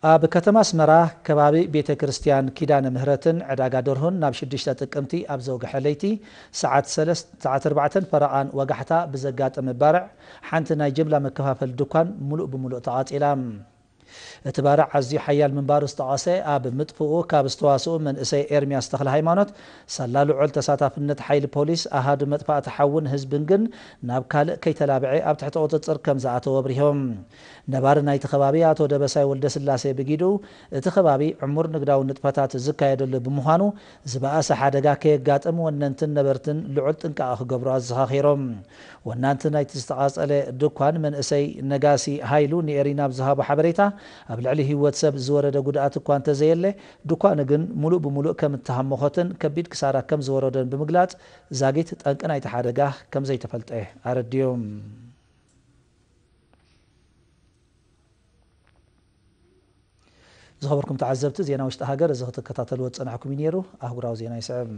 ኣብ ከተማ ኣስመራ ከባቢ ቤተ ክርስቲያን ኪዳነ ምህረትን ዕዳጋ ደርሆን ናብ 6 ጥቅምቲ ኣብ ዘውግሐ ለይቲ ሰዓት 4 ፈረቓን ወጋሕታ ብዘጋጠመ ባርዕ ሓንቲ ናይ ጅምላ መከፋፈል ድኳን ሙሉእ ብሙሉእ ተቓጺላ እቲ ባርዕ ኣዝዩ ሓያል ምንባሩ ዝተቐሰ ኣብ ምጥፍኡ ካብ ዝተዋስኡ መንእሰይ ኤርሚያስ ተክለ ሃይማኖት ሰላልዑል ተሳታፍነት ሓይሊ ፖሊስ ኣሃዱ መጥፋእቲ ሓውን ህዝብን ግን ናብ ካልእ ከይተላብዐ ኣብ ትሕቲ ቁፅፅር ከም ዝኣተወ ኣብሪሆም ነባሪ ናይቲ ከባቢ ኣቶ ደበሳይ ወልደ ስላሴ ብጊዱ እቲ ከባቢ ዕሙር ንግዳዊ ንጥፈታት ዝካየደሉ ብምዃኑ ዝበኣሰ ሓደጋ ከየጋጥም ወነንትን ነበርትን ልዑል ጥንቃቐ ክገብሩ ኣዘኻኺሮም ወናንቲ ናይቲ ዝተቓጸለ ድኳን መንእሰይ ነጋሲ ሃይሉ ንኤሪና ብዝሃቦ ሓበሬታ ኣብ ልዕሊ ህይወት ሰብ ዝወረደ ጉድኣት እኳ እንተዘየለ ድኳኑ ግን ሙሉእ ብሙሉእ ከም እተሃመኾትን ከቢድ ክሳራ ከም ዝወረደን ብምግላጽ ዛጊት ጠንቂ ናይቲ ሓደጋ ከም ዘይተፈልጠ ኣረድዮም ዝኸበርኩም ተዓዘብቲ ዜና ውሽጢ ሃገር እዚ ክትከታተልዎ ዝጸናሕኩም እዩ ነይሩ ኣህጉራዊ ዜና ይስዕብ